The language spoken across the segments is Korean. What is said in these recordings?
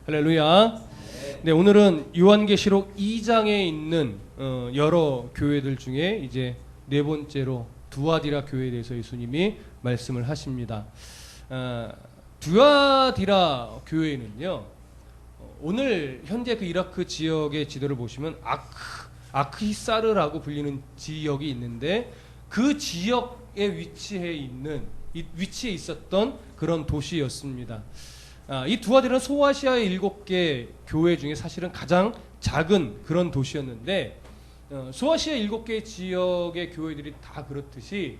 할렐루야. 네, 오늘은 요한계시록 2장에 있는 여러 교회들 중에 이제 네 번째로 두아디라 교회에 대해서 예수님이 말씀을 하십니다. 두아디라 교회는요, 오늘 현재 그 이라크 지역의 지도를 보시면 아크히사르라고 불리는 지역이 있는데, 그 지역에 위치해 있었던 그런 도시였습니다. 이 두아디라는 소아시아의 7개 교회 중에 사실은 가장 작은 그런 도시였는데, 소아시아 7개 지역의 교회들이 다 그렇듯이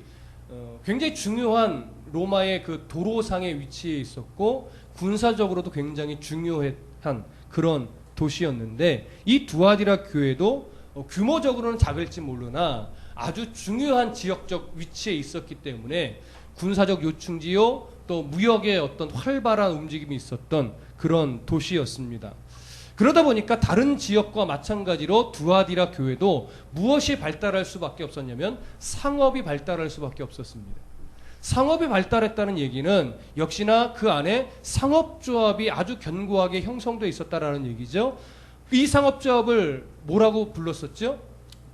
굉장히 중요한 로마의 그 도로상에 위치해 있었고 군사적으로도 굉장히 중요한 그런 도시였는데, 이 두아디라 교회도 규모적으로는 작을지 모르나 아주 중요한 지역적 위치에 있었기 때문에 군사적 요충지요, 또 무역의 어떤 활발한 움직임이 있었던 그런 도시였습니다. 그러다 보니까 다른 지역과 마찬가지로 두아디라 교회도 무엇이 발달할 수밖에 없었냐면 상업이 발달할 수밖에 없었습니다. 상업이 발달했다는 얘기는 역시나 그 안에 상업조합이 아주 견고하게 형성되어 있었다라는 얘기죠. 이 상업조합을 뭐라고 불렀었죠?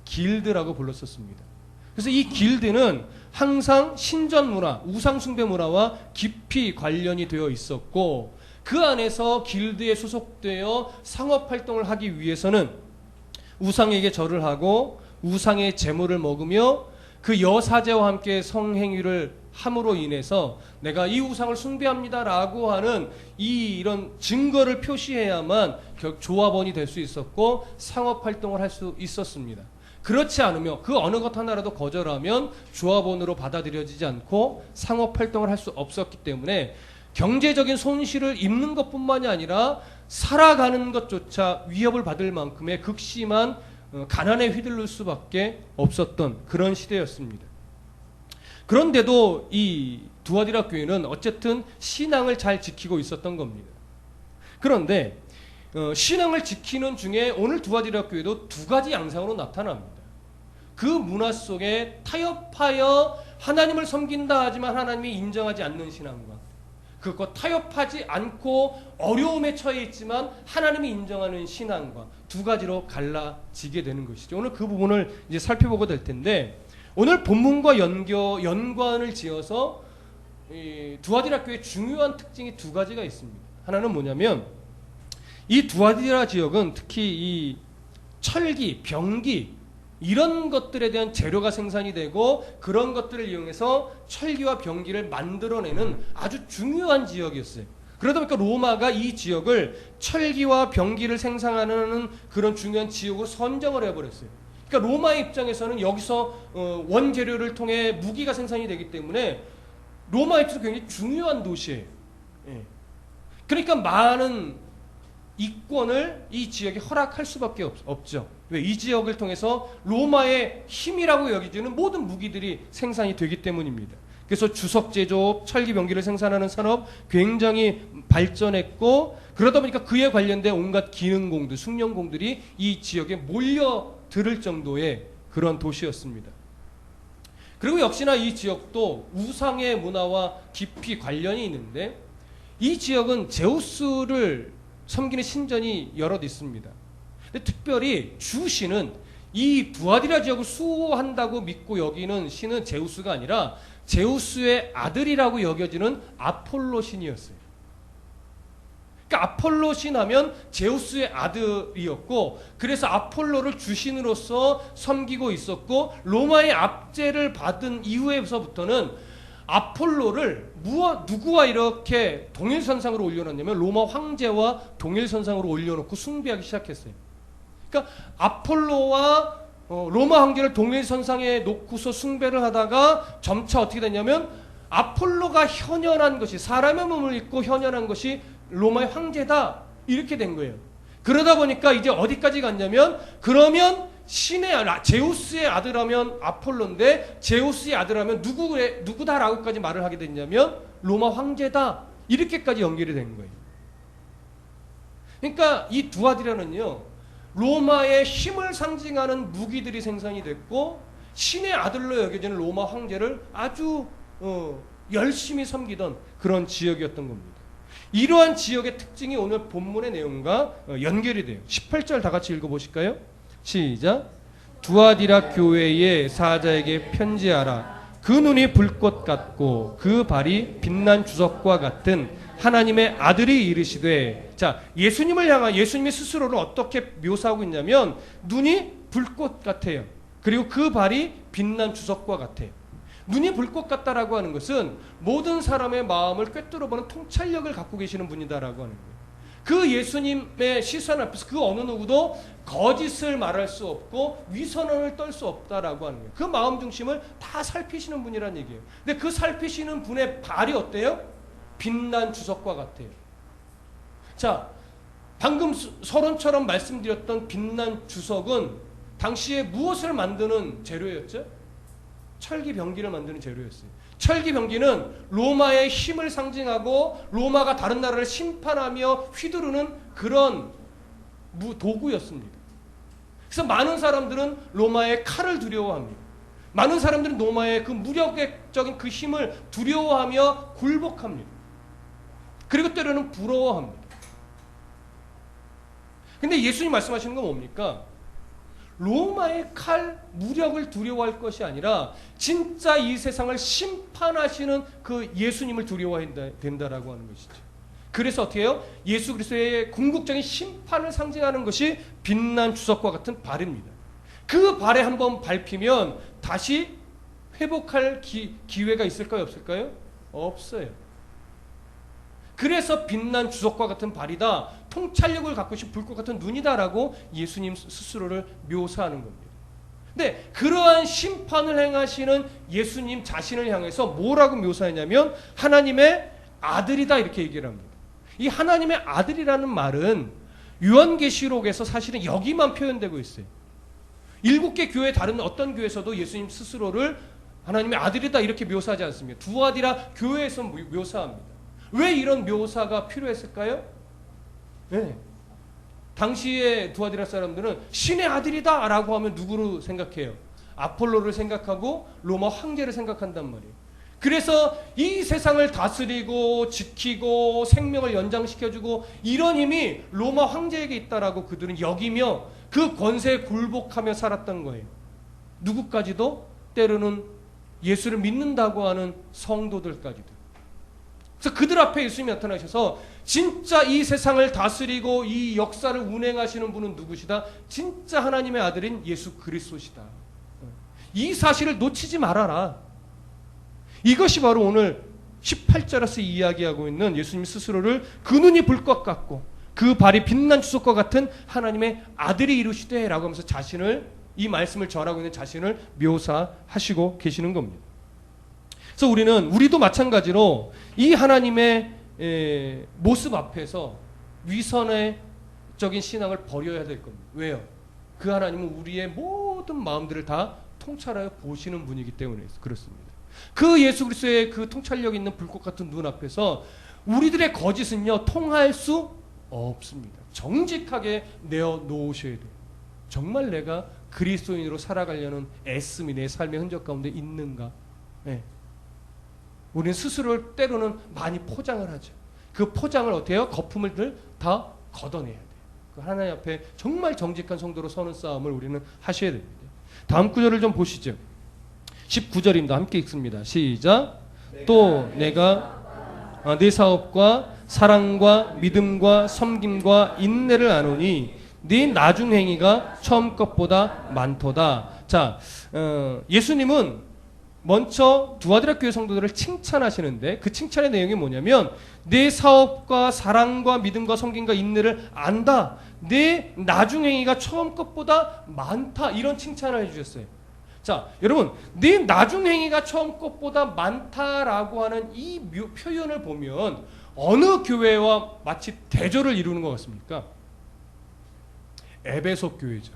길드라고 불렀었습니다. 그래서 이 길드는 항상 신전 문화, 우상 숭배 문화와 깊이 관련이 되어 있었고, 그 안에서 길드에 소속되어 상업 활동을 하기 위해서는 우상에게 절을 하고 우상의 재물을 먹으며 그 여사제와 함께 성행위를 함으로 인해서 내가 이 우상을 숭배합니다라고 하는 이런 증거를 표시해야만 조합원이 될 수 있었고 상업 활동을 할 수 있었습니다. 그렇지 않으며 그 어느 것 하나라도 거절하면 조합원으로 받아들여지지 않고 상업 활동을 할 수 없었기 때문에 경제적인 손실을 입는 것뿐만이 아니라 살아가는 것조차 위협을 받을 만큼의 극심한 가난에 휘둘릴 수밖에 없었던 그런 시대였습니다. 그런데도 이 두아디라 교회는 어쨌든 신앙을 잘 지키고 있었던 겁니다. 그런데 신앙을 지키는 중에 오늘 두아디라 교회도 두 가지 양상으로 나타납니다. 그 문화 속에 타협하여 하나님을 섬긴다 하지만 하나님이 인정하지 않는 신앙과, 그거 타협하지 않고 어려움에 처해 있지만 하나님이 인정하는 신앙과 두 가지로 갈라지게 되는 것이죠. 오늘 그 부분을 이제 살펴보게 될 텐데, 오늘 본문과 연관을 지어서 이 두아디라 교회의 중요한 특징이 두 가지가 있습니다. 하나는 뭐냐면, 이 두아디라 지역은 특히 이 철기, 병기 이런 것들에 대한 재료가 생산이 되고 그런 것들을 이용해서 철기와 병기를 만들어내는 아주 중요한 지역이었어요. 그러다 보니까 로마가 이 지역을 철기와 병기를 생산하는 그런 중요한 지역으로 선정을 해버렸어요. 그러니까 로마의 입장에서는 여기서 원재료를 통해 무기가 생산이 되기 때문에 로마 입장에서 굉장히 중요한 도시예요. 그러니까 많은 이권을 이 지역에 허락할 수밖에 없죠. 왜? 이 지역을 통해서 로마의 힘이라고 여기지는 모든 무기들이 생산이 되기 때문입니다. 그래서 주석 제조업, 철기 병기를 생산하는 산업 굉장히 발전했고, 그러다 보니까 그에 관련된 온갖 기능공들, 숙련공들이 이 지역에 몰려들을 정도의 그런 도시였습니다. 그리고 역시나 이 지역도 우상의 문화와 깊이 관련이 있는데, 이 지역은 제우스를 섬기는 신전이 여럿 있습니다. 근데 특별히 주신은 이 두아디라 지역을 수호한다고 믿고 여기는 신은 제우스가 아니라 제우스의 아들이라고 여겨지는 아폴로 신이었어요. 그러니까 아폴로 신 하면 제우스의 아들이었고, 그래서 아폴로를 주신으로서 섬기고 있었고, 로마의 압제를 받은 이후에서부터는 아폴로를 누구와 이렇게 동일선상으로 올려놨냐면 로마 황제와 동일선상으로 올려놓고 숭배하기 시작했어요. 그러니까 아폴로와 로마 황제를 동일선상에 놓고서 숭배를 하다가 점차 어떻게 됐냐면 아폴로가 현현한 것이, 사람의 몸을 입고 현현한 것이 로마의 황제다, 이렇게 된 거예요. 그러다 보니까 이제 어디까지 갔냐면, 그러면 제우스의 아들하면 아폴로인데 제우스의 아들하면 누구다라고까지 말을 하게 됐냐면 로마 황제다, 이렇게까지 연결이 된 거예요. 그러니까 이 두아디라는요, 로마의 힘을 상징하는 무기들이 생산이 됐고 신의 아들로 여겨지는 로마 황제를 아주 열심히 섬기던 그런 지역이었던 겁니다. 이러한 지역의 특징이 오늘 본문의 내용과 연결이 돼요. 18절 다 같이 읽어보실까요? 시작. 두아디라 교회의 사자에게 편지하라. 그 눈이 불꽃 같고 그 발이 빛난 주석과 같은 하나님의 아들이 이르시되. 자, 예수님을 향한 예수님이 스스로를 어떻게 묘사하고 있냐면 눈이 불꽃 같아요. 그리고 그 발이 빛난 주석과 같아요. 눈이 불꽃 같다라고 하는 것은 모든 사람의 마음을 꿰뚫어보는 통찰력을 갖고 계시는 분이다라고 하는 거예요. 그 예수님의 시선 앞에서 그 어느 누구도 거짓을 말할 수 없고 위선언을 떨 수 없다라고 하는 거예요. 그 마음 중심을 다 살피시는 분이란 얘기예요. 근데 그 살피시는 분의 발이 어때요? 빛난 주석과 같아요. 자, 방금 서론처럼 말씀드렸던 빛난 주석은 당시에 무엇을 만드는 재료였죠? 철기 병기를 만드는 재료였어요. 철기 병기는 로마의 힘을 상징하고 로마가 다른 나라를 심판하며 휘두르는 그런 도구였습니다. 그래서 많은 사람들은 로마의 칼을 두려워합니다. 많은 사람들은 로마의 그 무력적인 그 힘을 두려워하며 굴복합니다. 그리고 때로는 부러워합니다. 근데 예수님 말씀하시는 건 뭡니까? 로마의 칼, 무력을 두려워할 것이 아니라 진짜 이 세상을 심판하시는 그 예수님을 두려워해야 된다라고 하는 것이죠. 그래서 어떻게 해요? 예수 그리스도의 궁극적인 심판을 상징하는 것이 빛난 주석과 같은 발입니다. 그 발에 한번 밟히면 다시 회복할 기회가 있을까요? 없을까요? 없어요. 그래서 빛난 주석과 같은 발이다. 통찰력을 갖고 있는 불꽃 같은 눈이다라고 예수님 스스로를 묘사하는 겁니다. 근데 그러한 심판을 행하시는 예수님 자신을 향해서 뭐라고 묘사했냐면 하나님의 아들이다 이렇게 얘기를 합니다. 이 하나님의 아들이라는 말은 요한계시록에서 사실은 여기만 표현되고 있어요. 7개 교회 다른 어떤 교회에서도 예수님 스스로를 하나님의 아들이다 이렇게 묘사하지 않습니다. 두아디라 교회에서 묘사합니다. 왜 이런 묘사가 필요했을까요? 네. 당시에 두아디라 사람들은 신의 아들이다 라고 하면 누구를 생각해요? 아폴로를 생각하고 로마 황제를 생각한단 말이에요. 그래서 이 세상을 다스리고 지키고 생명을 연장시켜주고 이런 힘이 로마 황제에게 있다라고 그들은 여기며 그 권세에 굴복하며 살았던 거예요. 누구까지도? 때로는 예수를 믿는다고 하는 성도들까지도. 그래서 그들 앞에 예수님이 나타나셔서 진짜 이 세상을 다스리고 이 역사를 운행하시는 분은 누구시다? 진짜 하나님의 아들인 예수 그리스도시다. 이 사실을 놓치지 말아라. 이것이 바로 오늘 18절에서 이야기하고 있는 예수님 스스로를 그 눈이 불꽃 같고 그 발이 빛난 주석과 같은 하나님의 아들이 이루시되 라고 하면서 자신을 이 말씀을 전하고 있는 자신을 묘사하시고 계시는 겁니다. 그래서 우리도 마찬가지로 이 하나님의 모습 앞에서 위선의적인 신앙을 버려야 될 겁니다. 왜요? 그 하나님은 우리의 모든 마음들을 다 통찰하여 보시는 분이기 때문에 그렇습니다. 그 예수 그리스도의 그 통찰력 있는 불꽃 같은 눈 앞에서 우리들의 거짓은요 통할 수 없습니다. 정직하게 내어 놓으셔야 돼요. 정말 내가 그리스도인으로 살아가려는 애씀이 내 삶의 흔적 가운데 있는가? 네. 우리는 스스로를 때로는 많이 포장을 하죠. 그 포장을 어떻게 해요? 거품을 다 걷어내야 돼요. 그 하나님 앞에 정말 정직한 성도로 서는 싸움을 우리는 하셔야 됩니다. 다음 구절을 좀 보시죠. 19절입니다. 함께 읽습니다. 시작. 또 내가 네 사업과 사랑과 믿음과 섬김과 인내를 아노니 네 나중 행위가 처음 것보다 많도다. 자, 예수님은 먼저 두아디라 교회 성도들을 칭찬하시는데 그 칭찬의 내용이 뭐냐면 내 사업과 사랑과 믿음과 섬김과 인내를 안다. 내 나중 행위가 처음 것보다 많다. 이런 칭찬을 해주셨어요. 자, 여러분, 내 나중 행위가 처음 것보다 많다라고 하는 이 표현을 보면 어느 교회와 마치 대조를 이루는 것 같습니까? 에베소 교회죠.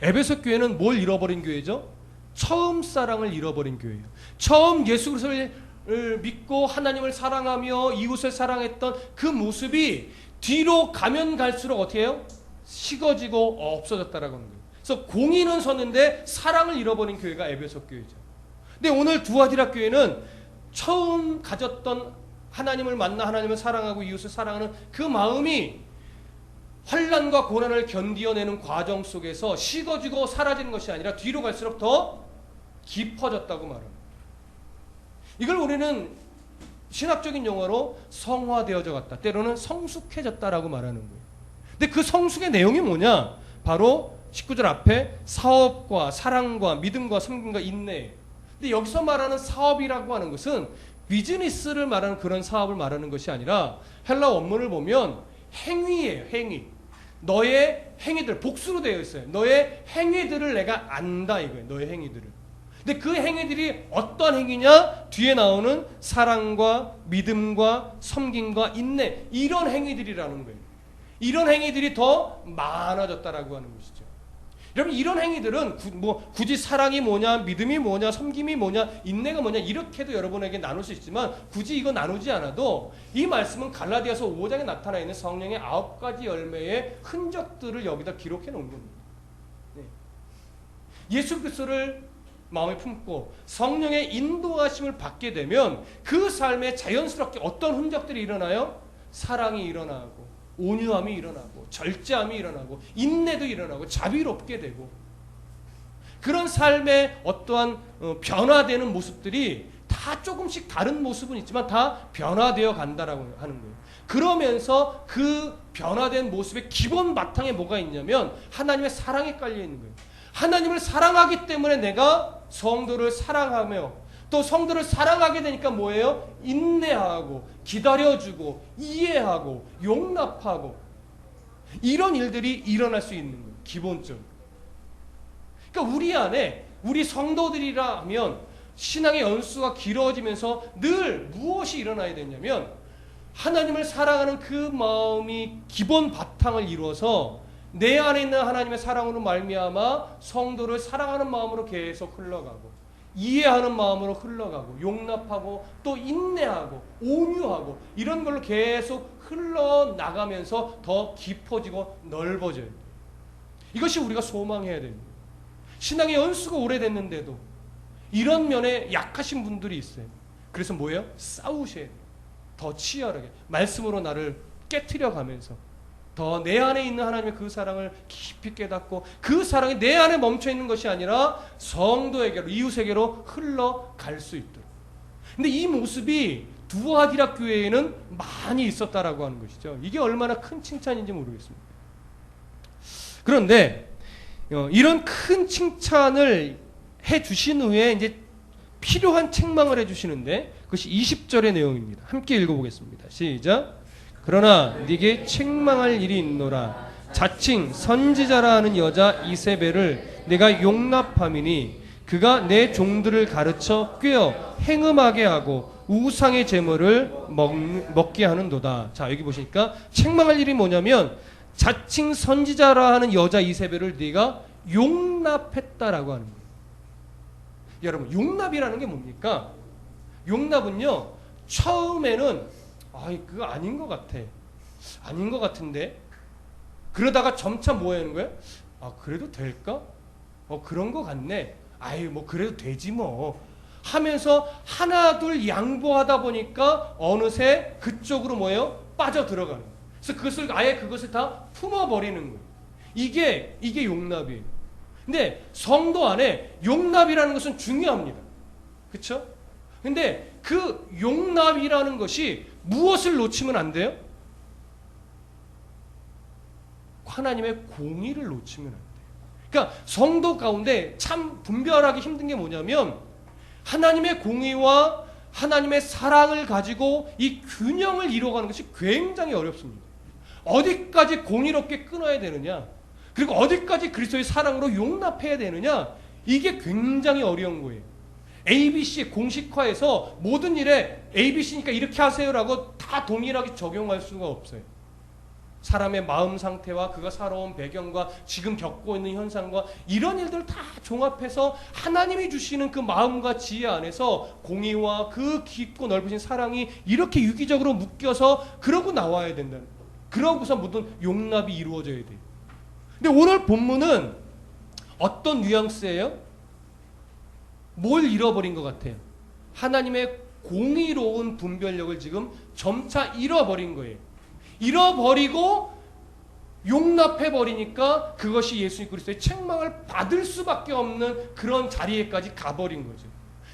에베소 교회는 뭘 잃어버린 교회죠? 처음 사랑을 잃어버린 교회예요. 처음 예수 그리스도를 믿고 하나님을 사랑하며 이웃을 사랑했던 그 모습이 뒤로 가면 갈수록 어떻게 해요? 식어지고 없어졌다라고 하는 거예요. 그래서 공의는 섰는데 사랑을 잃어버린 교회가 에베소 교회죠. 근데 오늘 두아디라 교회는 처음 가졌던 하나님을 만나 하나님을 사랑하고 이웃을 사랑하는 그 마음이 환난과 고난을 견디어내는 과정 속에서 식어지고 사라지는 것이 아니라 뒤로 갈수록 더 깊어졌다고 말합니다. 이걸 우리는 신학적인 용어로 성화되어져 갔다, 때로는 성숙해졌다라고 말하는 거예요. 근데 그 성숙의 내용이 뭐냐? 바로 19절 앞에 사업과 사랑과 믿음과 섬김과 인내. 근데 여기서 말하는 사업이라고 하는 것은 비즈니스를 말하는 그런 사업을 말하는 것이 아니라 헬라 원문을 보면 행위예요. 행위. 너의 행위들, 복수로 되어 있어요. 너의 행위들을 내가 안다 이거예요. 너의 행위들을. 근데 그 행위들이 어떤 행위냐? 뒤에 나오는 사랑과 믿음과 섬김과 인내, 이런 행위들이라는 거예요. 이런 행위들이 더 많아졌다라고 하는 것이죠. 여러분, 이런 행위들은 굳이 사랑이 뭐냐, 믿음이 뭐냐, 섬김이 뭐냐, 인내가 뭐냐 이렇게도 여러분에게 나눌 수 있지만 굳이 이거 나누지 않아도 이 말씀은 갈라디아서 5장에 나타나 있는 성령의 9가지 열매의 흔적들을 여기다 기록해 놓은 겁니다. 네. 예수 그리스도를 마음에 품고 성령의 인도하심을 받게 되면 그 삶에 자연스럽게 어떤 흔적들이 일어나요? 사랑이 일어나고 온유함이 일어나고 절제함이 일어나고 인내도 일어나고 자비롭게 되고, 그런 삶의 어떠한 변화되는 모습들이 다 조금씩 다른 모습은 있지만 다 변화되어 간다라고 하는 거예요. 그러면서 그 변화된 모습의 기본 바탕에 뭐가 있냐면 하나님의 사랑이 깔려 있는 거예요. 하나님을 사랑하기 때문에 내가 성도를 사랑하며, 또 성도를 사랑하게 되니까 뭐예요? 인내하고 기다려주고 이해하고 용납하고 이런 일들이 일어날 수 있는 거예요. 기본적으로. 그러니까 우리 안에, 우리 성도들이라 하면 신앙의 연수가 길어지면서 늘 무엇이 일어나야 되냐면 하나님을 사랑하는 그 마음이 기본 바탕을 이루어서 내 안에 있는 하나님의 사랑으로 말미암아 성도를 사랑하는 마음으로 계속 흘러가고 이해하는 마음으로 흘러가고 용납하고 또 인내하고 온유하고 이런 걸로 계속 흘러나가면서 더 깊어지고 넓어져요. 이것이 우리가 소망해야 됩니다. 신앙의 연수가 오래됐는데도 이런 면에 약하신 분들이 있어요. 그래서 뭐예요? 싸우셔야 돼요. 더 치열하게 말씀으로 나를 깨트려가면서 더 내 안에 있는 하나님의 그 사랑을 깊이 깨닫고 그 사랑이 내 안에 멈춰있는 것이 아니라 성도에게로, 이웃에게로 흘러갈 수 있도록. 근데 이 모습이 두아디라 교회에는 많이 있었다라고 하는 것이죠. 이게 얼마나 큰 칭찬인지 모르겠습니다. 그런데 이런 큰 칭찬을 해주신 후에 이제 필요한 책망을 해주시는데 그것이 20절의 내용입니다. 함께 읽어보겠습니다. 시작. 그러나 네게 책망할 일이 있노라. 자칭 선지자라 하는 여자 이세벨을 내가 용납함이니 그가 내 종들을 가르쳐 꾀어 행음하게 하고 우상의 제물을 먹게 하는도다. 자, 여기 보시니까 책망할 일이 뭐냐면 자칭 선지자라 하는 여자 이세벨을 네가 용납했다라고 하는 거예요. 여러분, 용납이라는 게 뭡니까? 용납은요, 처음에는 그거 아닌 것 같아. 아닌 것 같은데? 그러다가 점차 뭐 하는 거예요? 그래도 될까? 그런 것 같네. 뭐 그래도 되지 뭐. 하면서 하나 둘 양보하다 보니까 어느새 그쪽으로 뭐예요? 빠져들어가는 거예요. 그래서 그것을 다 품어버리는 거예요. 이게 용납이에요. 근데 성도 안에 용납이라는 것은 중요합니다. 그렇죠? 근데 그 용납이라는 것이 무엇을 놓치면 안 돼요? 하나님의 공의를 놓치면 안 돼요. 그러니까 성도 가운데 참 분별하기 힘든 게 뭐냐면 하나님의 공의와 하나님의 사랑을 가지고 이 균형을 이루어가는 것이 굉장히 어렵습니다. 어디까지 공의롭게 끊어야 되느냐, 그리고 어디까지 그리스도의 사랑으로 용납해야 되느냐, 이게 굉장히 어려운 거예요. ABC 공식화해서 모든 일에 ABC니까 이렇게 하세요라고 다 동일하게 적용할 수가 없어요. 사람의 마음 상태와 그가 살아온 배경과 지금 겪고 있는 현상과 이런 일들을 다 종합해서 하나님이 주시는 그 마음과 지혜 안에서 공의와 그 깊고 넓으신 사랑이 이렇게 유기적으로 묶여서 그러고 나와야 된다는 거예요. 그러고서 모든 용납이 이루어져야 돼요. 근데 오늘 본문은 어떤 뉘앙스예요? 뭘 잃어버린 것 같아요? 하나님의 공의로운 분별력을 지금 점차 잃어버린 거예요. 잃어버리고 용납해버리니까 그것이 예수 그리스도의 책망을 받을 수밖에 없는 그런 자리에까지 가버린 거죠.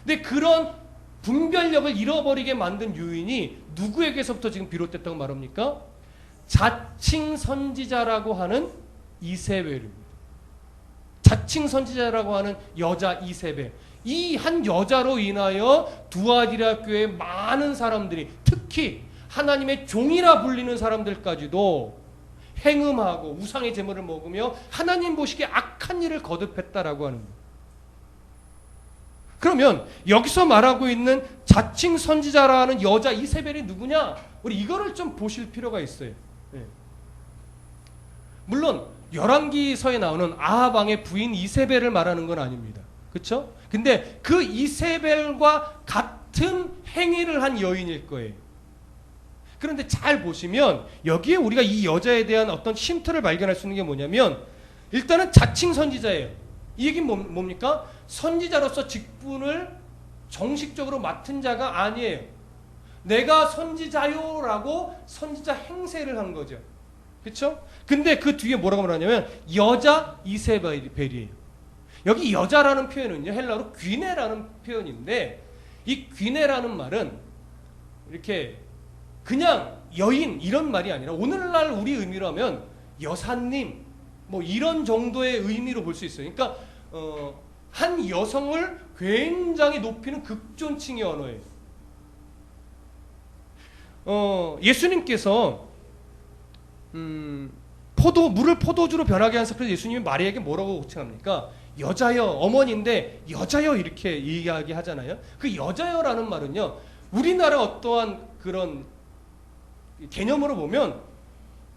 근데 그런 분별력을 잃어버리게 만든 요인이 누구에게서부터 지금 비롯됐다고 말합니까? 자칭 선지자라고 하는 이세벨입니다. 자칭 선지자라고 하는 여자 이세벨. 이 한 여자로 인하여 두아디라 교회의 많은 사람들이, 특히 하나님의 종이라 불리는 사람들까지도 행음하고 우상의 제물을 먹으며 하나님 보시기에 악한 일을 거듭했다라고 하는 거예요. 그러면 여기서 말하고 있는 자칭 선지자라는 여자 이세벨이 누구냐? 우리 이거를 좀 보실 필요가 있어요. 네. 물론 열왕기서에 나오는 아합 왕의 부인 이세벨을 말하는 건 아닙니다. 그렇죠? 근데 그 이세벨과 같은 행위를 한 여인일 거예요. 그런데 잘 보시면 여기에 우리가 이 여자에 대한 어떤 힌트를 발견할 수 있는 게 뭐냐면, 일단은 자칭 선지자예요. 이 얘기는 뭡니까? 선지자로서 직분을 정식적으로 맡은 자가 아니에요. 내가 선지자요라고 선지자 행세를 한 거죠. 그렇죠? 근데 그 뒤에 뭐라고 말하냐면 여자 이세벨이에요. 여기 여자라는 표현은요, 헬라어로 귀네라는 표현인데, 이 귀네라는 말은 이렇게 그냥 여인 이런 말이 아니라 오늘날 우리 의미로 하면 여사님 뭐 이런 정도의 의미로 볼 수 있어요. 그러니까 한 여성을 굉장히 높이는 극존칭의 언어예요. 예수님께서 물을 포도주로 변하게 한 사람을 예수님이 마리아에게 뭐라고 호칭합니까? 여자여, 어머니인데 여자여 이렇게 이야기하잖아요. 그 여자여라는 말은요, 우리나라 어떠한 그런 개념으로 보면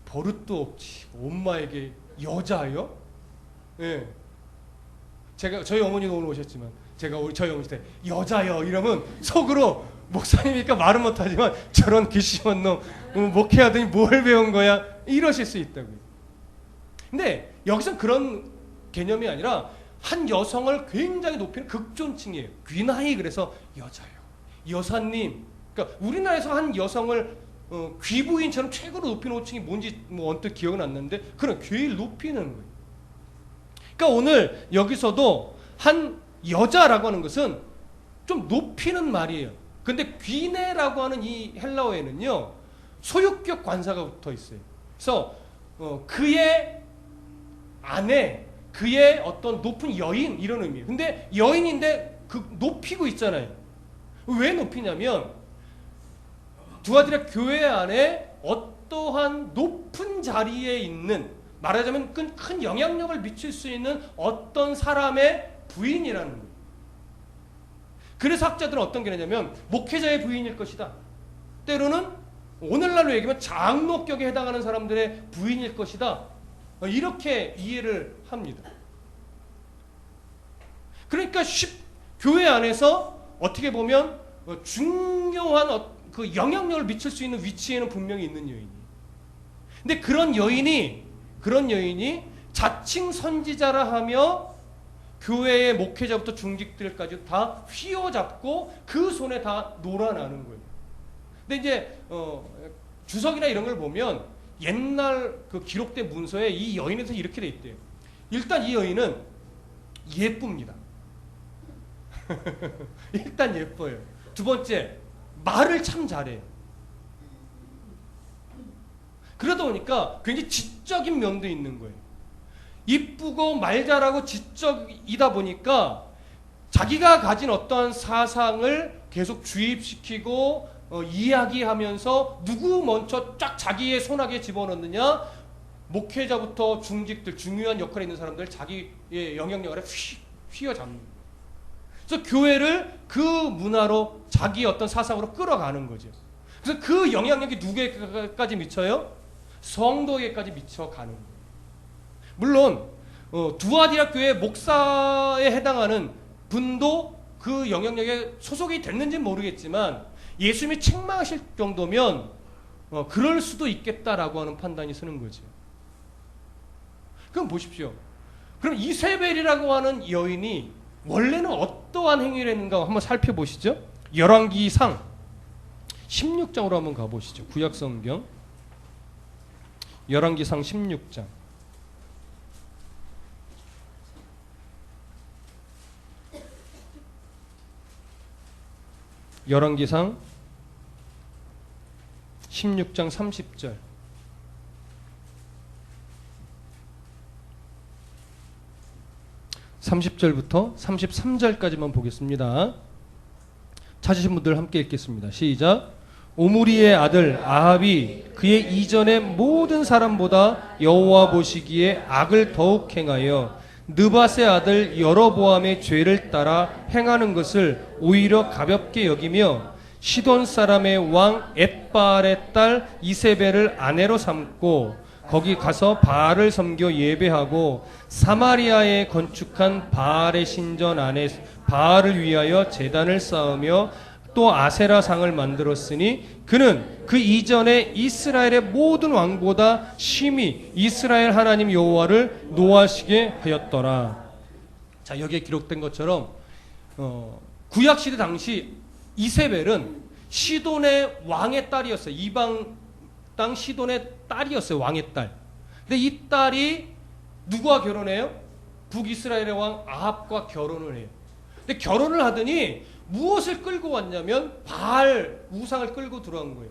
버릇도 없지 엄마에게 여자요? 예. 제가 저희 어머니도 오늘 오셨지만 제가 저희 어머니한테 여자요 이러면 속으로 목사님이니까 말은 못하지만 저런 괘씸한 놈 목회하더니 뭘 배운 거야 이러실 수 있다고요. 근데 여기서 그런 개념이 아니라 한 여성을 굉장히 높이는 극존칭이에요. 귀나이. 그래서 여자요, 여사님. 그러니까 우리나라에서 한 여성을 귀부인처럼 최고로 높이는 호칭이 뭔지 뭐 언뜻 기억은 안 나는데 그런 귀를 높이는 거예요. 그러니까 오늘 여기서도 한 여자라고 하는 것은 좀 높이는 말이에요. 근데 귀네라고 하는 이 헬라어에는요, 소유격 관사가 붙어 있어요. 그래서 그의 아내, 그의 어떤 높은 여인 이런 의미예요. 근데 여인인데 높이고 있잖아요. 왜 높이냐면 두아디라 교회 안에 어떠한 높은 자리에 있는, 말하자면 큰 영향력을 미칠 수 있는 어떤 사람의 부인이라는 거예요. 그래서 학자들은 어떤 게 되냐면 목회자의 부인일 것이다. 때로는 오늘날로 얘기하면 장로격에 해당하는 사람들의 부인일 것이다. 이렇게 이해를 합니다. 그러니까 교회 안에서 어떻게 보면 중요한 그 영향력을 미칠 수 있는 위치에는 분명히 있는 여인이. 근데 그런 여인이 자칭 선지자라 하며 교회의 목회자부터 중직들까지 다 휘어잡고 그 손에 다 놀아나는 거예요. 근데 이제 주석이나 이런 걸 보면 옛날 그 기록된 문서에 이 여인에 대해서 이렇게 돼 있대요. 일단 이 여인은 예쁩니다. 일단 예뻐요. 두 번째, 말을 참 잘해요. 그러다 보니까 굉장히 지적인 면도 있는 거예요. 이쁘고 말 잘하고 지적이다 보니까 자기가 가진 어떠한 사상을 계속 주입시키고 이야기하면서 누구 먼저 쫙 자기의 손아귀에 집어넣느냐, 목회자부터 중직들, 중요한 역할에 있는 사람들 자기의 영향력을 휘어잡는 거예요. 그래서 교회를 그 문화로 자기 어떤 사상으로 끌어가는 거죠. 그래서 그 영향력이 누구에게까지 미쳐요? 성도에게까지 미쳐가는 거예요. 물론 두아디라 교회 목사에 해당하는 분도 그 영향력에 소속이 됐는지는 모르겠지만 예수님이 책망하실 정도면 그럴 수도 있겠다라고 하는 판단이 서는 거죠. 그럼 보십시오. 그럼 이세벨이라고 하는 여인이 원래는 어떠한 행위를 했는가 한번 살펴보시죠. 열왕기상 16장으로 한번 가보시죠. 구약성경 열왕기상 16장. 열왕기상 16장 30절. 30절부터 33절까지만 보겠습니다. 찾으신 분들 함께 읽겠습니다. 시작. 오므리의 아들 아합이 그의 이전의 모든 사람보다 여호와 보시기에 악을 더욱 행하여 느밧의 아들 여로보암의 죄를 따라 행하는 것을 오히려 가볍게 여기며 시돈 사람의 왕 엣바알의 딸 이세벨을 아내로 삼고 거기 가서 바알을 섬겨 예배하고 사마리아에 건축한 바알의 신전 안에 바알을 위하여 제단을 쌓으며 또 아세라 상을 만들었으니 그는 그 이전에 이스라엘의 모든 왕보다 심히 이스라엘 하나님 여호와를 노하시게 하였더라. 자, 여기에 기록된 것처럼 구약 시대 당시 이세벨은 시돈의 왕의 딸이었어요. 이방 땅 시돈의 딸이었어요. 왕의 딸. 근데 이 딸이 누구와 결혼해요? 북이스라엘의 왕 아합과 결혼을 해요. 근데 결혼을 하더니 무엇을 끌고 왔냐면 바알 우상을 끌고 들어간 거예요.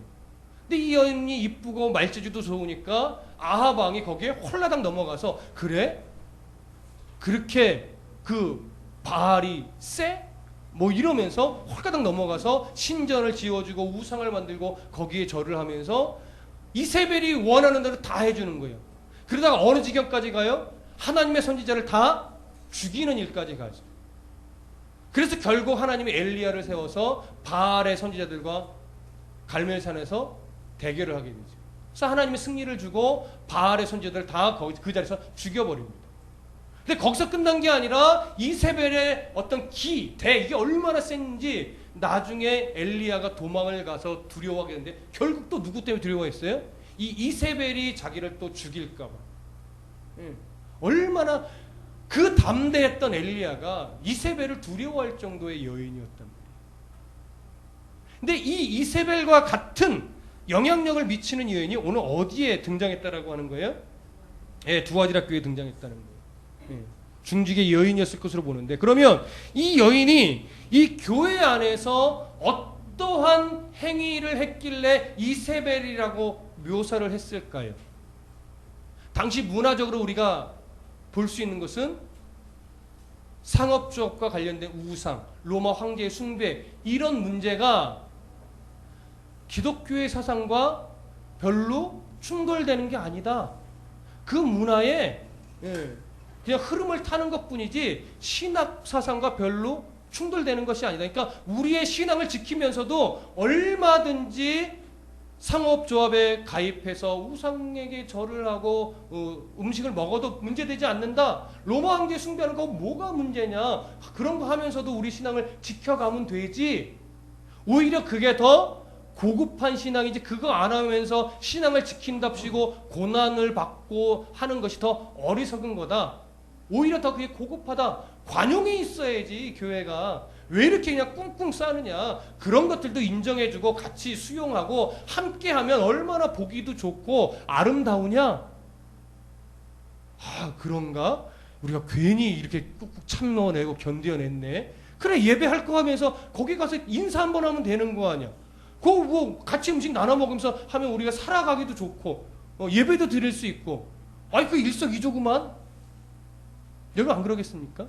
근데 이 여인이 이쁘고 말재주도 좋으니까 아합 왕이 거기에 홀라당 넘어가서 그래? 그렇게 그 바알이 쎄? 뭐 이러면서 홀가당 넘어가서 신전을 지어주고 우상을 만들고 거기에 절을 하면서 이세벨이 원하는 대로 다 해주는 거예요. 그러다가 어느 지경까지 가요? 하나님의 선지자를 다 죽이는 일까지 가죠. 그래서 결국 하나님이 엘리야를 세워서 바알의 선지자들과 갈멜산에서 대결을 하게 되죠. 그래서 하나님이 승리를 주고 바알의 선지자들을 다 그 자리에서 죽여버립니다. 근데 거기서 끝난 게 아니라 이세벨의 어떤 이게 얼마나 센지 나중에 엘리야가 도망을 가서 두려워하게 되는데 결국 또 누구 때문에 두려워했어요? 이 이세벨이 자기를 또 죽일까 봐. 얼마나 그 담대했던 엘리야가 이세벨을 두려워할 정도의 여인이었단 말이에요. 근데 이 이세벨과 같은 영향력을 미치는 여인이 오늘 어디에 등장했다라고 하는 거예요? 예, 두아디라 교회에 등장했다는 거예요. 예, 중직의 여인이었을 것으로 보는데, 그러면 이 여인이 이 교회 안에서 어떠한 행위를 했길래 이세벨이라고 묘사를 했을까요? 당시 문화적으로 우리가 볼 수 있는 것은 상업주업과 관련된 우상, 로마 황제의 숭배, 이런 문제가 기독교의 사상과 별로 충돌되는 게 아니다. 그 문화에 그냥 흐름을 타는 것뿐이지 신학 사상과 별로 충돌되는 것이 아니다. 그러니까 우리의 신앙을 지키면서도 얼마든지 상업조합에 가입해서 우상에게 절을 하고 음식을 먹어도 문제되지 않는다. 로마 황제 숭배하는 거 뭐가 문제냐. 그런 거 하면서도 우리 신앙을 지켜가면 되지. 오히려 그게 더 고급한 신앙이지, 그거 안 하면서 신앙을 지킨답시고 고난을 받고 하는 것이 더 어리석은 거다. 오히려 더 그게 고급하다. 관용이 있어야지 교회가. 왜 이렇게 그냥 꿍꿍 싸느냐. 그런 것들도 인정해주고 같이 수용하고 함께하면 얼마나 보기도 좋고 아름다우냐. 아, 그런가? 우리가 괜히 이렇게 꾹꾹 참아내고 견뎌냈네. 그래, 예배할 거 하면서 거기 가서 인사 한번 하면 되는 거 아니야. 그거 뭐 같이 음식 나눠 먹으면서 하면 우리가 살아가기도 좋고 예배도 드릴 수 있고. 아이, 그 일석이조구만. 여러분 안 그러겠습니까?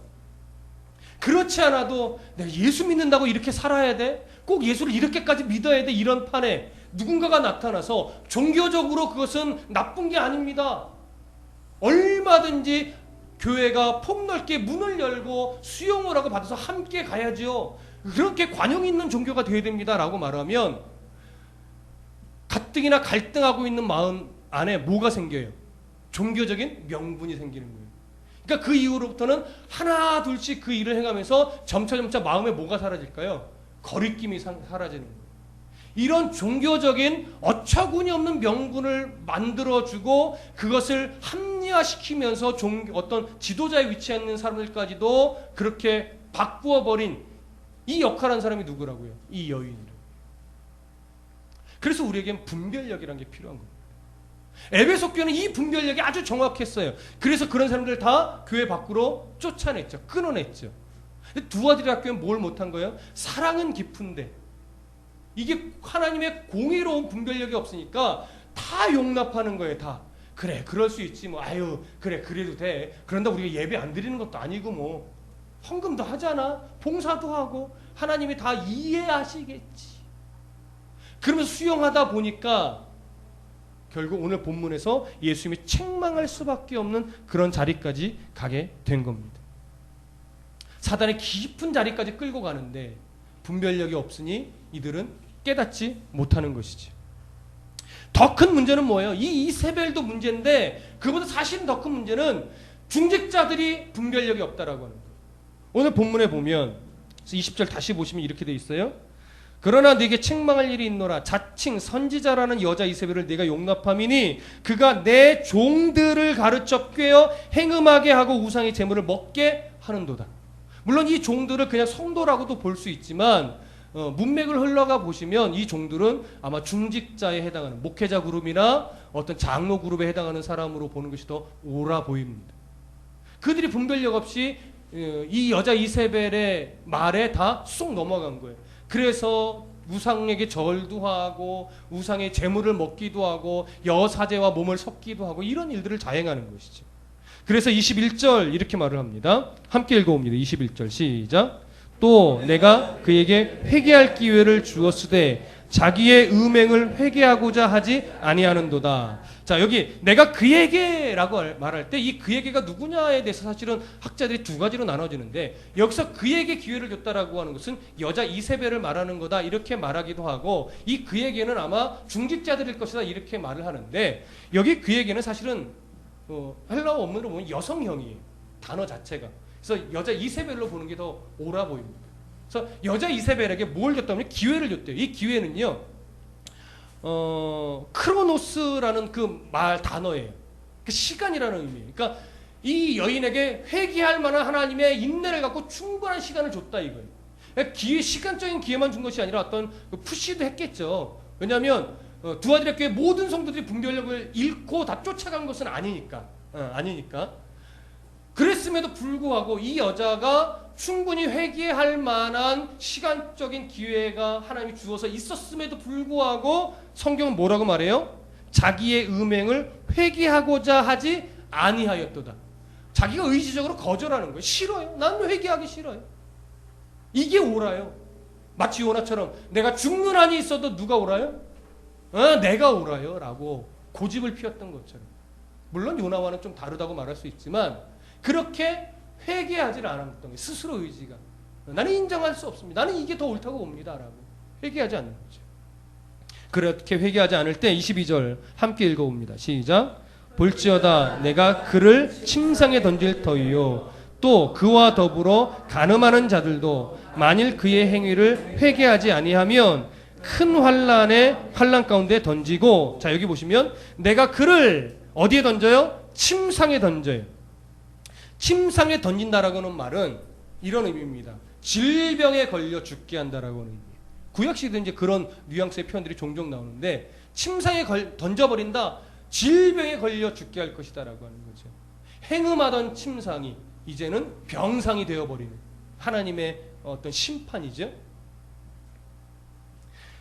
그렇지 않아도 내가 예수 믿는다고 이렇게 살아야 돼? 꼭 예수를 이렇게까지 믿어야 돼? 이런 판에 누군가가 나타나서 종교적으로 그것은 나쁜 게 아닙니다. 얼마든지 교회가 폭넓게 문을 열고 수용을 하고 받아서 함께 가야지요. 그렇게 관용 있는 종교가 되어야 됩니다라고 말하면 가뜩이나 갈등하고 있는 마음 안에 뭐가 생겨요? 종교적인 명분이 생기는 거예요. 그러니까 그 이후로부터는 하나 둘씩 그 일을 행하면서 점차 마음에 뭐가 사라질까요? 거리낌이 사라지는 거예요. 이런 종교적인 어처구니 없는 명분을 만들어주고 그것을 합리화시키면서 어떤 지도자에 위치해 있는 사람들까지도 그렇게 바꾸어버린 이 역할한 사람이 누구라고요? 이 여인이라고. 그래서 우리에겐 분별력이라는 게 필요한 거예요. 에베소 교회는 이 분별력이 아주 정확했어요. 그래서 그런 사람들 다 교회 밖으로 쫓아냈죠. 끊어냈죠. 두아디라 학교는 뭘 못한 거예요? 사랑은 깊은데 이게 하나님의 공의로운 분별력이 없으니까 다 용납하는 거예요. 다. 그래 그럴 수 있지 뭐. 아유 그래 그래도 돼. 그런다 우리가 예배 안 드리는 것도 아니고 뭐 헌금도 하잖아. 봉사도 하고 하나님이 다 이해하시겠지. 그러면서 수용하다 보니까 결국 오늘 본문에서 예수님이 책망할 수밖에 없는 그런 자리까지 가게 된 겁니다. 사단의 깊은 자리까지 끌고 가는데 분별력이 없으니 이들은 깨닫지 못하는 것이지. 더 큰 문제는 뭐예요? 이 이세벨도 문제인데 그보다 사실은 더 큰 문제는 중직자들이 분별력이 없다라고 하는 거예요. 오늘 본문에 보면 20절 다시 보시면 이렇게 돼 있어요. 그러나 네게 책망할 일이 있노라. 자칭 선지자라는 여자 이세벨을 네가 용납함이니 그가 내 종들을 가르쳐 꿰어 행음하게 하고 우상의 제물을 먹게 하는도다. 물론 이 종들을 그냥 성도라고도 볼 수 있지만 문맥을 흘러가 보시면 이 종들은 아마 중직자에 해당하는 목회자 그룹이나 어떤 장로 그룹에 해당하는 사람으로 보는 것이 더 옳아 보입니다. 그들이 분별력 없이 이 여자 이세벨의 말에 다 쏙 넘어간 거예요. 그래서 우상에게 절도 하고 우상의 제물을 먹기도 하고 여사제와 몸을 섞기도 하고 이런 일들을 자행하는 것이죠. 그래서 21절 이렇게 말을 합니다. 함께 읽어봅니다. 21절 시작. 또 내가 그에게 회개할 기회를 주었으되 자기의 음행을 회개하고자 하지 아니하는도다. 자, 여기 내가 그에게라고 말할 때 이 그에게가 누구냐에 대해서 사실은 학자들이 두 가지로 나눠지는데 여기서 그에게 기회를 줬다라고 하는 것은 여자 이세벨을 말하는 거다 이렇게 말하기도 하고 이 그에게는 아마 중직자들일 것이다 이렇게 말을 하는데 여기 그에게는 사실은 헬라어 원문으로 보면 여성형이에요. 단어 자체가. 그래서 여자 이세벨로 보는 게 더 옳아 보입니다. 그래서 여자 이세벨에게 뭘 줬다면 기회를 줬대요. 이 기회는요. 크로노스라는 그 말 단어예요. 그 시간이라는 의미예요. 그러니까 이 여인에게 회개할 만한 하나님의 인내를 갖고 충분한 시간을 줬다 이거예요. 그러니까 기회, 시간적인 기회만 준 것이 아니라 어떤 푸시도 했겠죠. 왜냐하면 두아디라 교회 모든 성도들이 분별력을 잃고 다 쫓아간 것은 아니니까. 그랬음에도 불구하고 이 여자가 충분히 회개할 만한 시간적인 기회가 하나님이 주어서 있었음에도 불구하고 성경은 뭐라고 말해요? 자기의 음행을 회개하고자 하지 아니하였도다. 자기가 의지적으로 거절하는 거예요. 싫어요. 나는 회개하기 싫어요. 이게 옳아요. 마치 요나처럼 내가 죽는 한이 있어도 누가 옳아요? 내가 옳아요 라고 고집을 피웠던 것처럼. 물론 요나와는 좀 다르다고 말할 수 있지만 그렇게 회개하지 않았던 거예요. 스스로 의지가. 나는 인정할 수 없습니다. 나는 이게 더 옳다고 봅니다 라고 회개하지 않는 거죠. 그렇게 회개하지 않을 때 22절 함께 읽어봅니다. 시작. 볼지어다 내가 그를 침상에 던질 터이요 또 그와 더불어 간음하는 자들도 만일 그의 행위를 회개하지 아니하면 큰 환난 가운데 던지고. 자, 여기 보시면 내가 그를 어디에 던져요? 침상에 던져요. 침상에 던진다라고 하는 말은 이런 의미입니다. 질병에 걸려 죽게 한다라고 하는 의미예요. 구약시대도 이제 그런 뉘앙스의 표현들이 종종 나오는데 침상에 던져버린다. 질병에 걸려 죽게 할 것이다라고 하는 거죠. 행음하던 침상이 이제는 병상이 되어버리는 하나님의 어떤 심판이죠.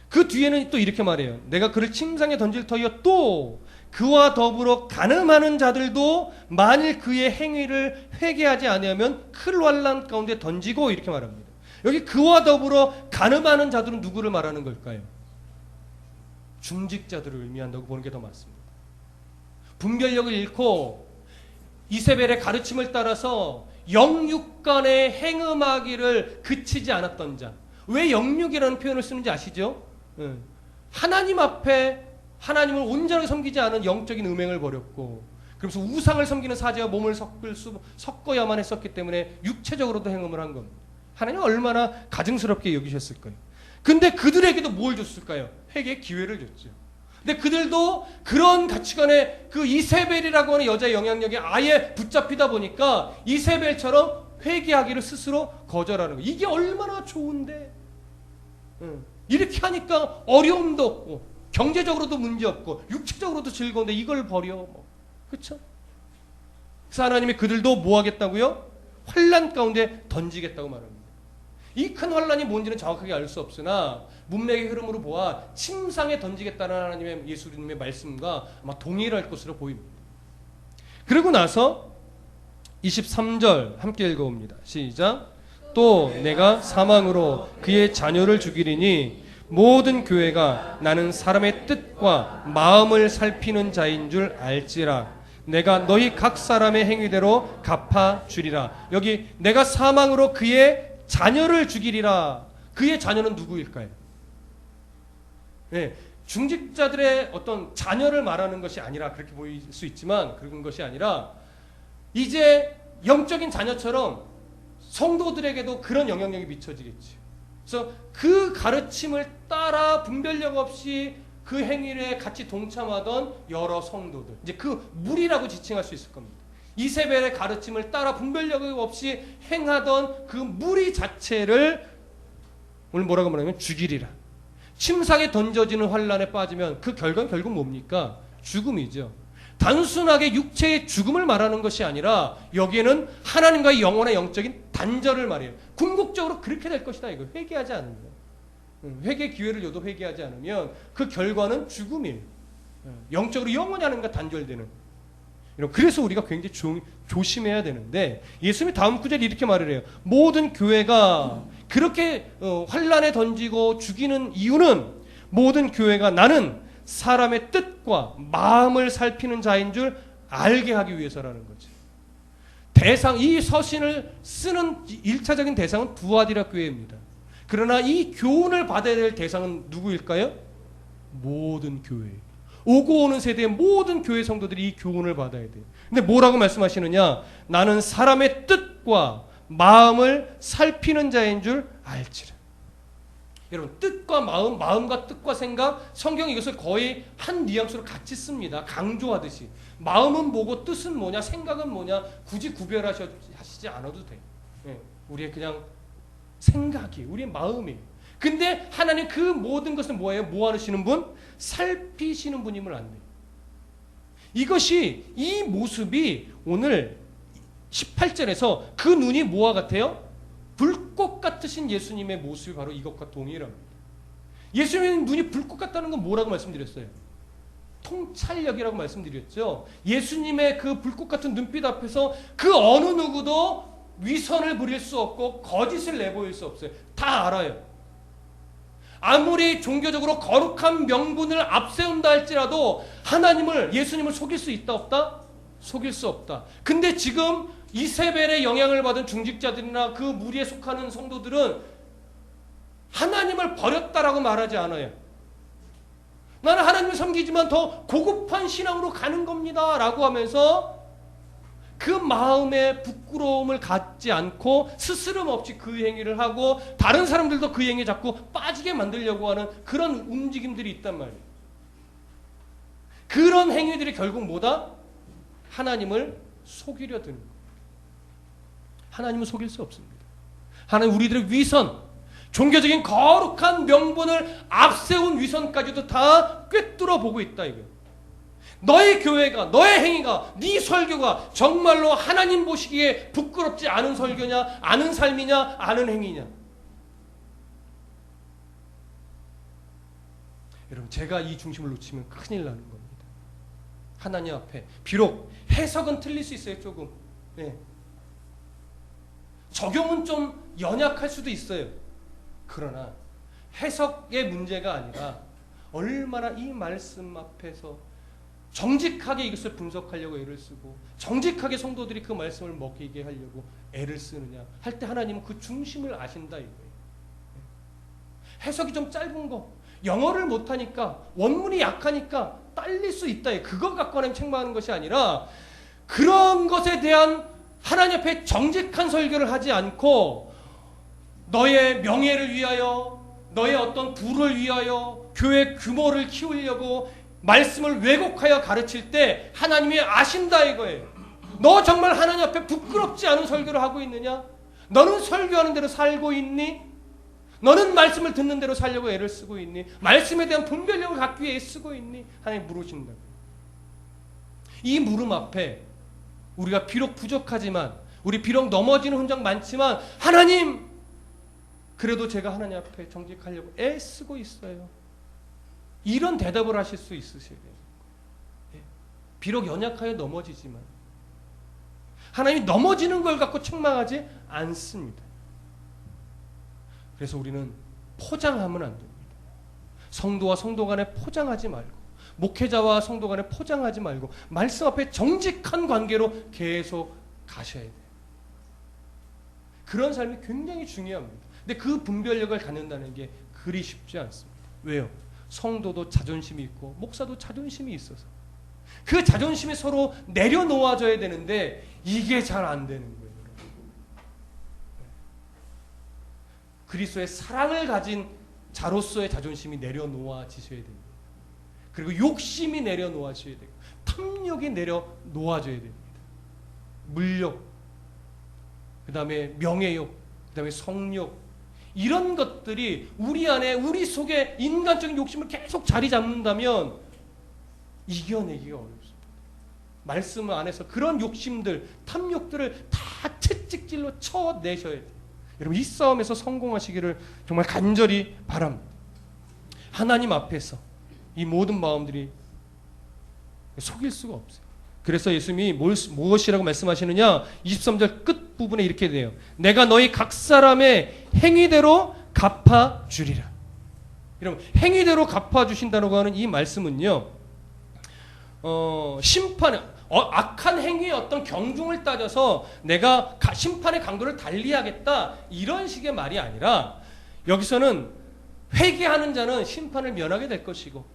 그 뒤에는 또 이렇게 말해요. 내가 그를 침상에 던질 터이요 또 그와 더불어 간음하는 자들도 만일 그의 행위를 회개하지 아니하면 큰 환난 가운데 던지고 이렇게 말합니다. 여기 그와 더불어 간음하는 자들은 누구를 말하는 걸까요? 중직자들을 의미한다고 보는 게 더 맞습니다. 분별력을 잃고 이세벨의 가르침을 따라서 영육간의 행음하기를 그치지 않았던 자. 왜 영육이라는 표현을 쓰는지 아시죠? 하나님 앞에 하나님을 온전하게 섬기지 않은 영적인 음행을 벌였고 그래서 우상을 섬기는 사제와 몸을 섞어야만 했었기 때문에 육체적으로도 행음을 한 겁니다. 하나님 얼마나 가증스럽게 여기셨을까요? 근데 그들에게도 뭘 줬을까요? 회개의 기회를 줬죠. 근데 그들도 그런 가치관에 그 이세벨이라고 하는 여자의 영향력에 아예 붙잡히다 보니까 이세벨처럼 회개하기를 스스로 거절하는 거예요. 이게 얼마나 좋은데. 이렇게 하니까 어려움도 없고 경제적으로도 문제 없고 육체적으로도 즐거운데 이걸 버려. 그렇죠? 그래서 하나님이 그들도 뭐 하겠다고요? 환난 가운데 던지겠다고 말합니다. 이 큰 환난이 뭔지는 정확하게 알 수 없으나 문맥의 흐름으로 보아 침상에 던지겠다는 하나님의 예수님의 말씀과 아마 동일할 것으로 보입니다. 그리고 나서 23절 함께 읽어봅니다. 시작. 또 내가 사망으로 그의 자녀를 죽이리니 모든 교회가 나는 사람의 뜻과 마음을 살피는 자인 줄 알지라. 내가 너희 각 사람의 행위대로 갚아주리라. 여기 내가 사망으로 그의 자녀를 죽이리라. 그의 자녀는 누구일까요? 네, 중직자들의 어떤 자녀를 말하는 것이 아니라 그렇게 보일 수 있지만 그런 것이 아니라 이제 영적인 자녀처럼 성도들에게도 그런 영향력이 미쳐지겠지. 그래서 그 가르침을 따라 분별력 없이 그 행위에 같이 동참하던 여러 성도들, 이제 그 무리라고 지칭할 수 있을 겁니다. 이세벨의 가르침을 따라 분별력 없이 행하던 그 무리 자체를 오늘 뭐라고 말하면 죽이리라. 침상에 던져지는 환란에 빠지면 그 결과는 결국 뭡니까? 죽음이죠. 단순하게 육체의 죽음을 말하는 것이 아니라 여기에는 하나님과의 영원한 영적인 단절을 말해요. 궁극적으로 그렇게 될 것이다. 이거 회개하지 않으면, 회개 기회를 줘도 회개하지 않으면 그 결과는 죽음이에요. 영적으로 영원히 하나님과 단절되는. 그래서 우리가 굉장히 조심해야 되는데 예수님이 다음 구절에 이렇게 말을 해요. 모든 교회가 그렇게 환란에 던지고 죽이는 이유는 모든 교회가 나는 사람의 뜻과 마음을 살피는 자인 줄 알게 하기 위해서라는 거죠. 이 서신을 쓰는 1차적인 대상은 두아디라 교회입니다. 그러나 이 교훈을 받아야 될 대상은 누구일까요? 모든 교회. 오고 오는 세대의 모든 교회 성도들이 이 교훈을 받아야 돼요. 근데 뭐라고 말씀하시느냐? 나는 사람의 뜻과 마음을 살피는 자인 줄 알지라. 여러분, 뜻과 마음, 마음과 뜻과 생각, 성경이 이것을 거의 한 뉘앙스로 같이 씁니다. 강조하듯이. 마음은 뭐고 뜻은 뭐냐, 생각은 뭐냐, 굳이 구별하시지 않아도 돼요. 우리의 그냥 생각이, 우리의 마음이. 근데 하나님 그 모든 것은 뭐예요? 뭐 하시는 분? 살피시는 분임을 안돼요. 이것이, 이 모습이 오늘 18절에서 그 눈이 뭐와 같아요? 불꽃 같으신 예수님의 모습이 바로 이것과 동일합니다. 예수님의 눈이 불꽃 같다는 건 뭐라고 말씀드렸어요? 통찰력이라고 말씀드렸죠. 예수님의 그 불꽃 같은 눈빛 앞에서 그 어느 누구도 위선을 부릴 수 없고 거짓을 내보일 수 없어요. 다 알아요. 아무리 종교적으로 거룩한 명분을 앞세운다 할지라도 하나님을, 예수님을 속일 수 있다 없다? 속일 수 없다. 근데 지금 이세벨의 영향을 받은 중직자들이나 그 무리에 속하는 성도들은 하나님을 버렸다라고 말하지 않아요. 나는 하나님을 섬기지만 더 고급한 신앙으로 가는 겁니다 라고 하면서 그 마음에 부끄러움을 갖지 않고 스스럼 없이 그 행위를 하고 다른 사람들도 그 행위에 자꾸 빠지게 만들려고 하는 그런 움직임들이 있단 말이에요. 그런 행위들이 결국 뭐다? 하나님을 속이려 드는 거예요. 하나님을 속일 수 없습니다. 하나님 우리들의 위선, 종교적인 거룩한 명분을 앞세운 위선까지도 다 꿰뚫어 보고 있다 이거예요. 너의 교회가, 너의 행위가, 네 설교가 정말로 하나님 보시기에 부끄럽지 않은 설교냐, 아는 삶이냐, 아는 행위냐. 여러분, 제가 이 중심을 놓치면 큰일 나는 겁니다. 하나님 앞에 비록 해석은 틀릴 수 있어요. 조금. 네. 적용은 좀 연약할 수도 있어요. 그러나 해석의 문제가 아니라 얼마나 이 말씀 앞에서 정직하게 이것을 분석하려고 애를 쓰고 정직하게 성도들이 그 말씀을 먹히게 하려고 애를 쓰느냐 할 때 하나님은 그 중심을 아신다 이거예요. 해석이 좀 짧은 거, 영어를 못하니까, 원문이 약하니까 딸릴 수 있다. 그거 갖고 하나님 책망하는 것이 아니라 그런 것에 대한 하나님 앞에 정직한 설교를 하지 않고 너의 명예를 위하여, 너의 어떤 부를 위하여 교회 규모를 키우려고 말씀을 왜곡하여 가르칠 때 하나님이 아신다 이거예요. 너 정말 하나님 앞에 부끄럽지 않은 설교를 하고 있느냐? 너는 설교하는 대로 살고 있니? 너는 말씀을 듣는 대로 살려고 애를 쓰고 있니? 말씀에 대한 분별력을 갖기 위해 애쓰고 있니? 하나님 물으신다. 이 물음 앞에 우리가 비록 부족하지만, 우리 비록 넘어지는 흔적 많지만, 하나님, 그래도 제가 하나님 앞에 정직하려고 애쓰고 있어요. 이런 대답을 하실 수 있으셔야 돼요. 비록 연약하여 넘어지지만 하나님이 넘어지는 걸 갖고 책망하지 않습니다. 그래서 우리는 포장하면 안 됩니다. 성도와 성도 간에 포장하지 말고, 목회자와 성도 간에 포장하지 말고 말씀 앞에 정직한 관계로 계속 가셔야 돼요. 그런 삶이 굉장히 중요합니다. 근데 그 분별력을 갖는다는 게 그리 쉽지 않습니다. 왜요? 성도도 자존심이 있고 목사도 자존심이 있어서 그 자존심이 서로 내려놓아져야 되는데 이게 잘 안 되는 거예요. 그리스도의 사랑을 가진 자로서의 자존심이 내려놓아지셔야 됩니다. 그리고 욕심이 내려놓아져야 되고 탐욕이 내려놓아져야 됩니다. 물욕, 그 다음에 명예욕, 그 다음에 성욕, 이런 것들이 우리 안에, 우리 속에 인간적인 욕심을 계속 자리 잡는다면 이겨내기가 어렵습니다. 말씀 안에서 그런 욕심들, 탐욕들을 다 채찍질로 쳐내셔야 돼요. 여러분, 이 싸움에서 성공하시기를 정말 간절히 바랍니다. 하나님 앞에서 이 모든 마음들이 속일 수가 없어요. 그래서 예수님이 무엇이라고 말씀하시느냐? 23절 끝부분에 이렇게 돼요. 내가 너희 각 사람의 행위대로 갚아주리라. 여러분, 행위대로 갚아주신다고 하는 이 말씀은요, 악한 행위의 어떤 경중을 따져서 내가 심판의 강도를 달리하겠다, 이런 식의 말이 아니라, 여기서는 회개하는 자는 심판을 면하게 될 것이고,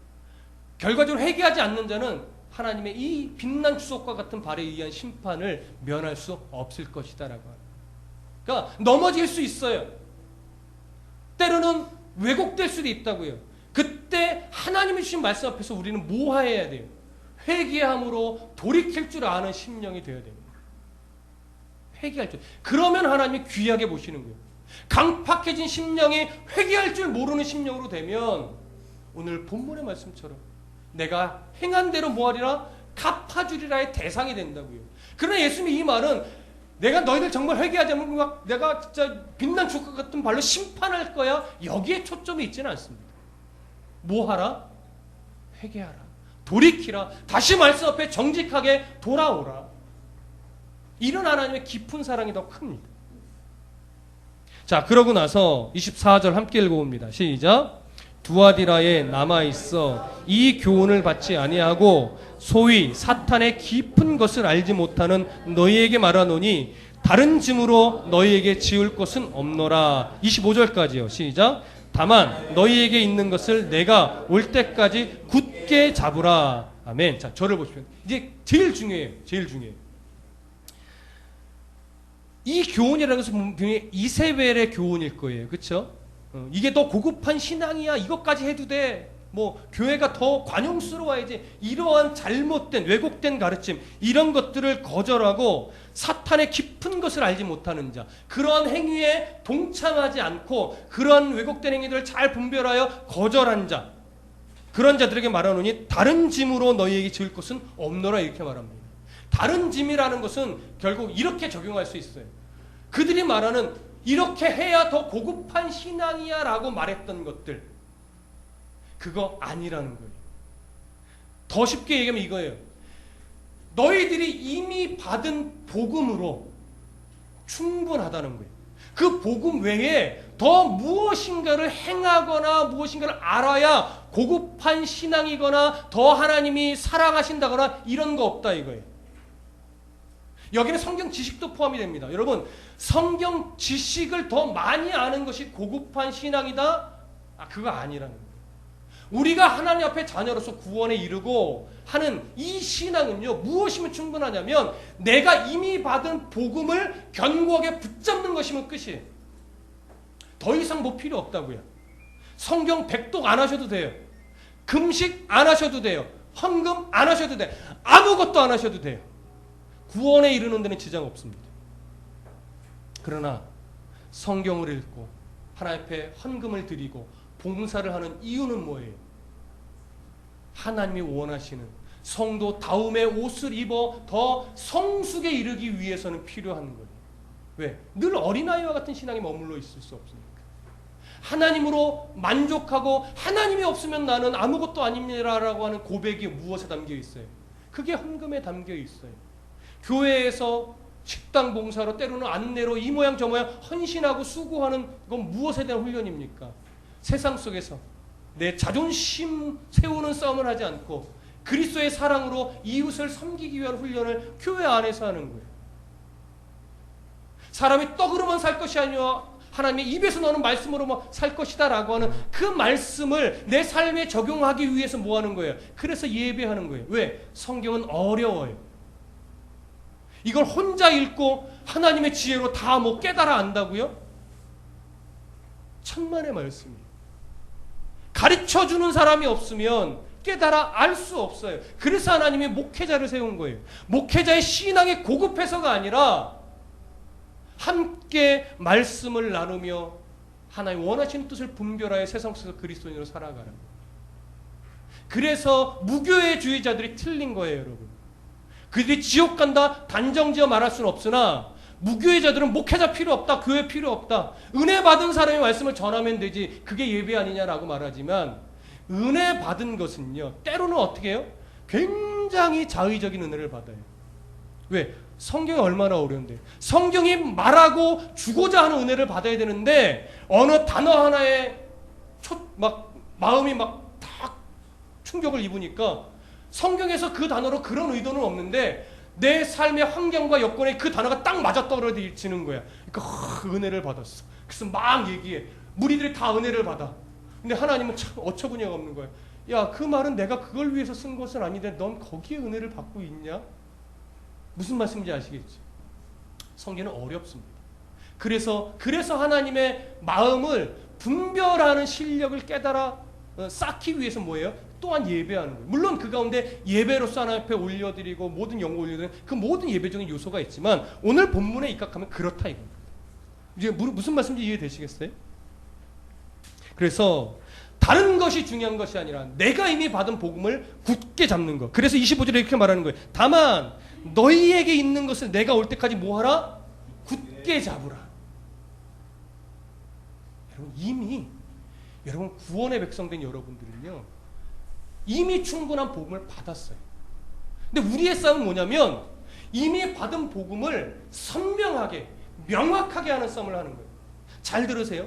결과적으로 회개하지 않는 자는 하나님의 이 빛난 주석과 같은 발에 의한 심판을 면할 수 없을 것이다라고 합니다. 그러니까 넘어질 수 있어요. 때로는 왜곡될 수도 있다고요. 그때 하나님이 주신 말씀 앞에서 우리는 모아야 돼요. 회개함으로 돌이킬 줄 아는 심령이 되어야 됩니다. 회개할 줄. 그러면 하나님이 귀하게 보시는 거예요. 강팍해진 심령이 회개할 줄 모르는 심령으로 되면 오늘 본문의 말씀처럼 내가 행한 대로 뭐하리라? 갚아주리라의 대상이 된다고요. 그러나 예수님이 이 말은 내가 너희들 정말 회개하지 않으면 내가 진짜 빛난 주옥과 같은 발로 심판할 거야, 여기에 초점이 있지는 않습니다. 뭐하라? 회개하라. 돌이키라. 다시 말씀 앞에 정직하게 돌아오라. 이런 하나님의 깊은 사랑이 더 큽니다. 자, 그러고 나서 24절 함께 읽어봅니다. 시작. 두아디라에 남아있어 이 교훈을 받지 아니하고 소위 사탄의 깊은 것을 알지 못하는 너희에게 말하노니 다른 짐으로 너희에게 지을 것은 없노라. 25절까지요. 시작. 다만 너희에게 있는 것을 내가 올 때까지 굳게 잡으라. 아멘. 자, 저를 보시면 이제 제일 중요해요. 제일 중요해요. 이 교훈이라는 것은 분명히 이세벨의 교훈일 거예요. 그렇죠? 이게 더 고급한 신앙이야, 이것까지 해도 돼, 뭐 교회가 더 관용스러워야지, 이러한 잘못된 왜곡된 가르침, 이런 것들을 거절하고 사탄의 깊은 것을 알지 못하는 자, 그러한 행위에 동참하지 않고 그러한 왜곡된 행위들을 잘 분별하여 거절한 자, 그런 자들에게 말하노니 다른 짐으로 너희에게 지을 것은 없노라, 이렇게 말합니다. 다른 짐이라는 것은 결국 이렇게 적용할 수 있어요. 그들이 말하는 이렇게 해야 더 고급한 신앙이야 라고 말했던 것들, 그거 아니라는 거예요. 더 쉽게 얘기하면 이거예요. 너희들이 이미 받은 복음으로 충분하다는 거예요. 그 복음 외에 더 무엇인가를 행하거나 무엇인가를 알아야 고급한 신앙이거나 더 하나님이 사랑하신다거나 이런 거 없다 이거예요. 여기는 성경 지식도 포함이 됩니다. 여러분, 성경 지식을 더 많이 아는 것이 고급한 신앙이다? 그거 아니라는 거예요. 우리가 하나님 앞에 자녀로서 구원에 이르고 하는 이 신앙은요, 무엇이면 충분하냐면 내가 이미 받은 복음을 견고하게 붙잡는 것이면 끝이에요. 더 이상 뭐 필요 없다고요. 성경 백독 안 하셔도 돼요. 금식 안 하셔도 돼요. 헌금 안 하셔도 돼요. 아무것도 안 하셔도 돼요. 구원에 이르는 데는 지장 없습니다. 그러나 성경을 읽고 하나님 앞에 헌금을 드리고 봉사를 하는 이유는 뭐예요? 하나님이 원하시는 성도다움의 옷을 입어 더 성숙에 이르기 위해서는 필요한 거예요. 왜? 늘 어린아이와 같은 신앙에 머물러 있을 수 없으니까. 하나님으로 만족하고 하나님이 없으면 나는 아무것도 아닙니다라고 하는 고백이 무엇에 담겨 있어요? 그게 헌금에 담겨 있어요. 교회에서 식당 봉사로 때로는 안내로 이 모양 저 모양 헌신하고 수고하는 건 무엇에 대한 훈련입니까? 세상 속에서 내 자존심 세우는 싸움을 하지 않고 그리스도의 사랑으로 이웃을 섬기기 위한 훈련을 교회 안에서 하는 거예요. 사람이 떡으로만 살 것이 아니라 하나님의 입에서 나오는 말씀으로만 살 것이다 라고 하는 그 말씀을 내 삶에 적용하기 위해서 뭐 하는 거예요? 그래서 예배하는 거예요. 왜? 성경은 어려워요. 이걸 혼자 읽고 하나님의 지혜로 다 뭐 깨달아 안다고요? 천만의 말씀이에요. 가르쳐주는 사람이 없으면 깨달아 알 수 없어요. 그래서 하나님이 목회자를 세운 거예요. 목회자의 신앙이 고급해서가 아니라 함께 말씀을 나누며 하나님 원하시는 뜻을 분별하여 세상 속에서 그리스도인으로 살아가는 거예요. 그래서 무교의 주의자들이 틀린 거예요, 여러분. 그들이 지옥 간다 단정지어 말할 수는 없으나 무교회자들은 목회자 필요 없다, 교회 필요 없다, 은혜 받은 사람이 말씀을 전하면 되지, 그게 예배 아니냐라고 말하지만 은혜 받은 것은요 때로는 어떻게 해요? 굉장히 자의적인 은혜를 받아요. 왜? 성경이 얼마나 어려운데 성경이 말하고 주고자 하는 은혜를 받아야 되는데 어느 단어 하나에 마음이 막 딱 충격을 입으니까 성경에서 그 단어로 그런 의도는 없는데 내 삶의 환경과 여건에 그 단어가 딱 맞아떨어지는 거야. 그러니까 은혜를 받았어. 그래서 막 얘기해. 무리들이 다 은혜를 받아. 근데 하나님은 참 어처구니가 없는 거야. 야, 그 말은 내가 그걸 위해서 쓴 것은 아닌데 넌 거기에 은혜를 받고 있냐? 무슨 말씀인지 아시겠지? 성경은 어렵습니다. 그래서 하나님의 마음을 분별하는 실력을 깨달아 쌓기 위해서 뭐예요? 또한 예배하는 거예요. 물론 그 가운데 예배로서 하나님 앞에 올려드리고 모든 영광 올려드리는 그 모든 예배적인 요소가 있지만 오늘 본문에 입각하면 그렇다 이겁니다. 이제 무슨 말씀인지 이해되시겠어요? 그래서 다른 것이 중요한 것이 아니라 내가 이미 받은 복음을 굳게 잡는 것. 그래서 25절에 이렇게 말하는 거예요. 다만 너희에게 있는 것을 내가 올 때까지 뭐하라? 굳게 잡으라. 여러분 이미 여러분 구원의 백성된 여러분들은요 이미 충분한 복음을 받았어요. 근데 우리의 싸움은 뭐냐면 이미 받은 복음을 선명하게 명확하게 하는 싸움을 하는 거예요. 잘 들으세요.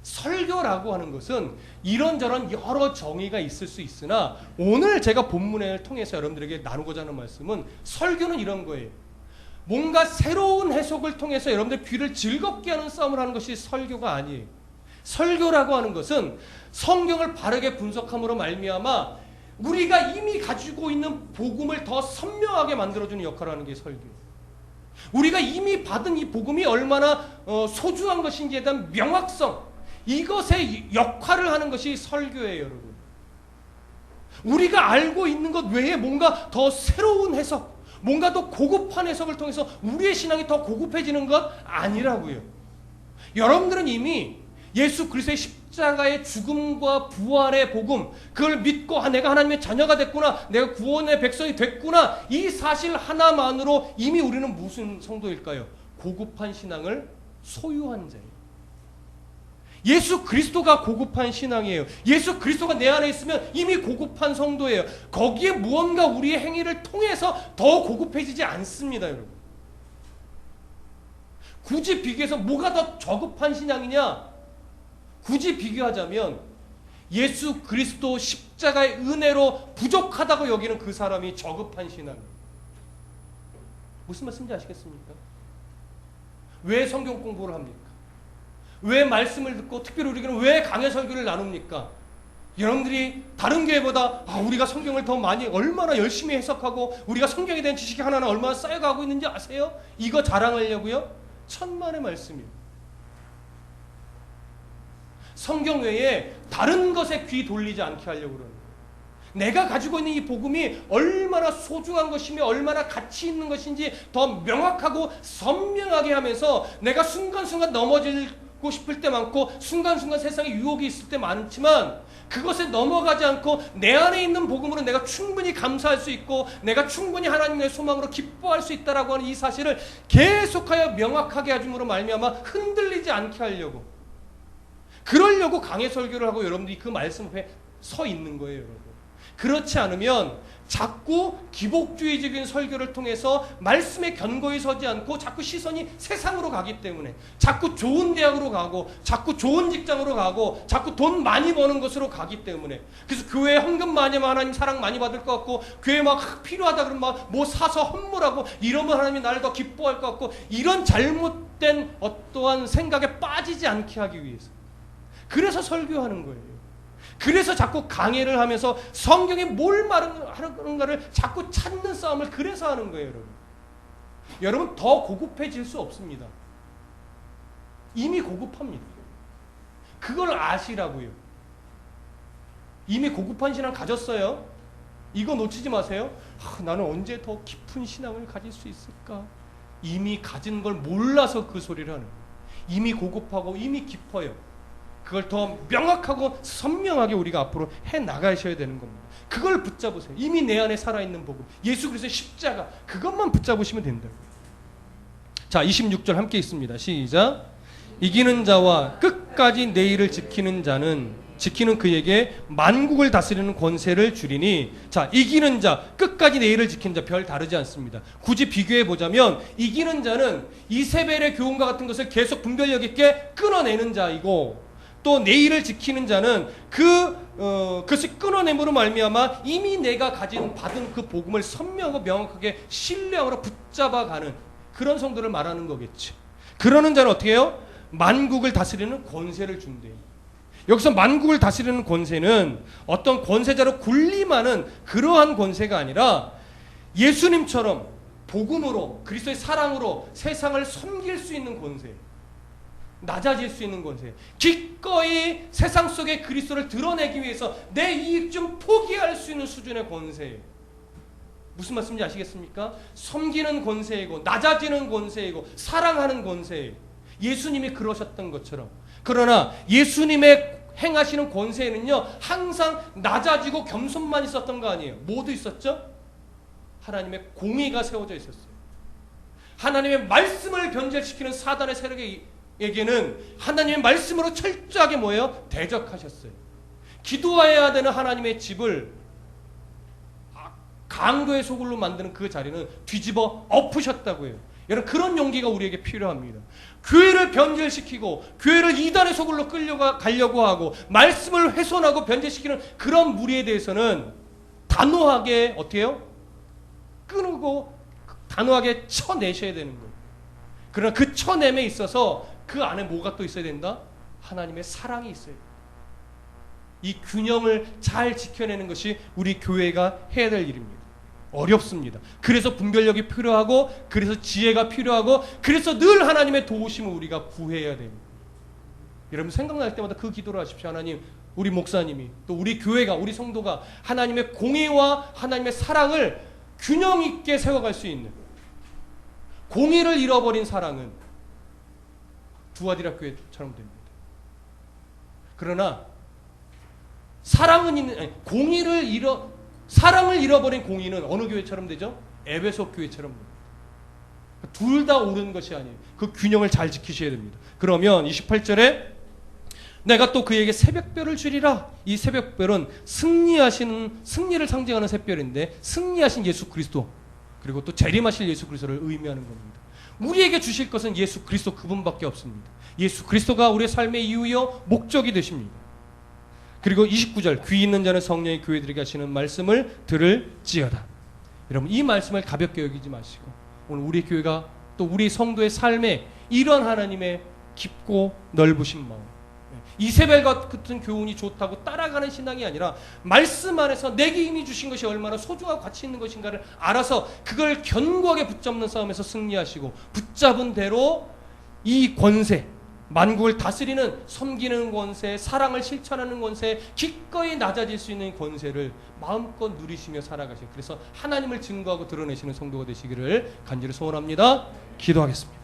설교라고 하는 것은 이런저런 여러 정의가 있을 수 있으나 오늘 제가 본문을 통해서 여러분들에게 나누고자 하는 말씀은 설교는 이런 거예요. 뭔가 새로운 해석을 통해서 여러분들 귀를 즐겁게 하는 싸움을 하는 것이 설교가 아니에요. 설교라고 하는 것은 성경을 바르게 분석함으로 말미암아 우리가 이미 가지고 있는 복음을 더 선명하게 만들어주는 역할을 하는 게 설교예요. 우리가 이미 받은 이 복음이 얼마나 소중한 것인지에 대한 명확성, 이것의 역할을 하는 것이 설교예요, 여러분. 우리가 알고 있는 것 외에 뭔가 더 새로운 해석, 뭔가 더 고급한 해석을 통해서 우리의 신앙이 더 고급해지는 것 아니라고요. 여러분들은 이미 예수 그리스도의 십자가의 죽음과 부활의 복음, 그걸 믿고 내가 하나님의 자녀가 됐구나, 내가 구원의 백성이 됐구나, 이 사실 하나만으로 이미 우리는 무슨 성도일까요? 고급한 신앙을 소유한 자예요. 예수 그리스도가 고급한 신앙이에요. 예수 그리스도가 내 안에 있으면 이미 고급한 성도예요. 거기에 무언가 우리의 행위를 통해서 더 고급해지지 않습니다, 여러분. 굳이 비교해서 뭐가 더 저급한 신앙이냐? 굳이 비교하자면 예수 그리스도 십자가의 은혜로 부족하다고 여기는 그 사람이 저급한 신앙. 무슨 말씀인지 아시겠습니까? 왜 성경 공부를 합니까? 왜 말씀을 듣고 특별히 우리는 왜 강해 설교를 나눕니까? 여러분들이 다른 교회보다 우리가 성경을 더 많이 얼마나 열심히 해석하고 우리가 성경에 대한 지식이 하나하나 얼마나 쌓여가고 있는지 아세요? 이거 자랑하려고요? 천만의 말씀이에요. 성경 외에 다른 것에 귀 돌리지 않게 하려고 그러는 거예요. 내가 가지고 있는 이 복음이 얼마나 소중한 것이며 얼마나 가치 있는 것인지 더 명확하고 선명하게 하면서 내가 순간순간 넘어지고 싶을 때 많고 순간순간 세상에 유혹이 있을 때 많지만 그것에 넘어가지 않고 내 안에 있는 복음으로 내가 충분히 감사할 수 있고 내가 충분히 하나님의 소망으로 기뻐할 수 있다라고 하는 이 사실을 계속하여 명확하게 해줌으로 말미암아 흔들리지 않게 하려고, 그러려고 강해 설교를 하고 여러분들이 그 말씀 앞에 서 있는 거예요, 여러분. 그렇지 않으면 자꾸 기복주의적인 설교를 통해서 말씀에 견고히 서지 않고 자꾸 시선이 세상으로 가기 때문에 자꾸 좋은 대학으로 가고 자꾸 좋은 직장으로 가고 자꾸 돈 많이 버는 것으로 가기 때문에, 그래서 교회에 헌금 많이 하면 하나님 사랑 많이 받을 것 같고 교회 막 필요하다 그러면 막 뭐 사서 헌물하고 이러면 하나님이 나를 더 기뻐할 것 같고, 이런 잘못된 어떠한 생각에 빠지지 않게 하기 위해서 그래서 설교하는 거예요. 그래서 자꾸 강해를 하면서 성경에 뭘 말하는가를 자꾸 찾는 싸움을 그래서 하는 거예요, 여러분. 여러분 더 고급해질 수 없습니다. 이미 고급합니다. 그걸 아시라고요. 이미 고급한 신앙 가졌어요. 이거 놓치지 마세요. 나는 언제 더 깊은 신앙을 가질 수 있을까? 이미 가진 걸 몰라서 그 소리를 하는 거예요. 이미 고급하고 이미 깊어요. 그걸 더 명확하고 선명하게 우리가 앞으로 해나가셔야 되는 겁니다. 그걸 붙잡으세요. 이미 내 안에 살아있는 복음, 예수 그리스도의 십자가, 그것만 붙잡으시면 된다고요. 자, 26절 함께 있습니다. 시작. 이기는 자와 끝까지 내 일을 지키는 자는, 지키는 그에게 만국을 다스리는 권세를 주리니. 자, 이기는 자, 끝까지 내 일을 지키는 자, 별 다르지 않습니다. 굳이 비교해 보자면 이기는 자는 이세벨의 교훈과 같은 것을 계속 분별력 있게 끊어내는 자이고, 또 내 일을 지키는 자는 그것을 끊어냄으로 말미암아 이미 내가 받은 그 복음을 선명하고 명확하게 신뢰함으로 붙잡아가는 그런 성도를 말하는 거겠죠. 그러는 자는 어떻게 해요? 만국을 다스리는 권세를 준대요. 여기서 만국을 다스리는 권세는 어떤 권세자로 군림하는 그러한 권세가 아니라 예수님처럼 복음으로, 그리스도의 사랑으로 세상을 섬길 수 있는 권세, 낮아질 수 있는 권세, 기꺼이 세상 속에 그리스도를 드러내기 위해서 내 이익 좀 포기할 수 있는 수준의 권세예요. 무슨 말씀인지 아시겠습니까? 섬기는 권세이고 낮아지는 권세이고 사랑하는 권세예요. 예수님이 그러셨던 것처럼. 그러나 예수님의 행하시는 권세에는요 항상 낮아지고 겸손만 있었던 거 아니에요. 뭐도 있었죠? 하나님의 공의가 세워져 있었어요. 하나님의 말씀을 변절시키는 사단의 세력에게는 하나님의 말씀으로 철저하게 뭐예요? 대적하셨어요. 기도해야 되는 하나님의 집을 강도의 소굴로 만드는 그 자리는 뒤집어 엎으셨다고 해요. 여러분, 그런 용기가 우리에게 필요합니다. 교회를 변절시키고 교회를 이단의 소굴로 끌려가려고 하고 말씀을 훼손하고 변절시키는 그런 무리에 대해서는 단호하게 어떻게 해요? 끊고 단호하게 쳐내셔야 되는 거예요. 그러나 그 쳐냄에 있어서 그 안에 뭐가 또 있어야 된다? 하나님의 사랑이 있어야 돼요. 이 균형을 잘 지켜내는 것이 우리 교회가 해야 될 일입니다. 어렵습니다. 그래서 분별력이 필요하고 그래서 지혜가 필요하고 그래서 늘 하나님의 도우심을 우리가 구해야 됩니다. 여러분 생각날 때마다 그 기도를 하십시오. 하나님, 우리 목사님이 또 우리 교회가, 우리 성도가 하나님의 공의와 하나님의 사랑을 균형 있게 세워갈 수 있는, 공의를 잃어버린 사랑은 두아디라 교회처럼 됩니다. 그러나 사랑은 있는, 사랑을 잃어버린 공의는 어느 교회처럼 되죠? 에베소 교회처럼 됩니다. 둘 다 옳은 것이 아니에요. 그 균형을 잘 지키셔야 됩니다. 그러면 28절에 내가 또 그에게 새벽별을 주리라. 이 새벽별은 승리를 상징하는 새별인데 승리하신 예수 그리스도, 그리고 또 재림하실 예수 그리스도를 의미하는 겁니다. 우리에게 주실 것은 예수 그리스도 그분밖에 없습니다. 예수 그리스도가 우리의 삶의 이유요 목적이 되십니다. 그리고 29절, 귀 있는 자는 성령이 교회들에게 하시는 말씀을 들을지어다. 여러분, 이 말씀을 가볍게 여기지 마시고 오늘 우리 교회가 또 우리 성도의 삶에 이런 하나님의 깊고 넓으신 마음, 이세벨 같은 교훈이 좋다고 따라가는 신앙이 아니라 말씀 안에서 내게 이미 주신 것이 얼마나 소중하고 가치 있는 것인가를 알아서 그걸 견고하게 붙잡는 싸움에서 승리하시고 붙잡은 대로 이 권세, 만국을 다스리는 섬기는 권세, 사랑을 실천하는 권세, 기꺼이 낮아질 수 있는 권세를 마음껏 누리시며 살아가시고, 그래서 하나님을 증거하고 드러내시는 성도가 되시기를 간절히 소원합니다. 기도하겠습니다.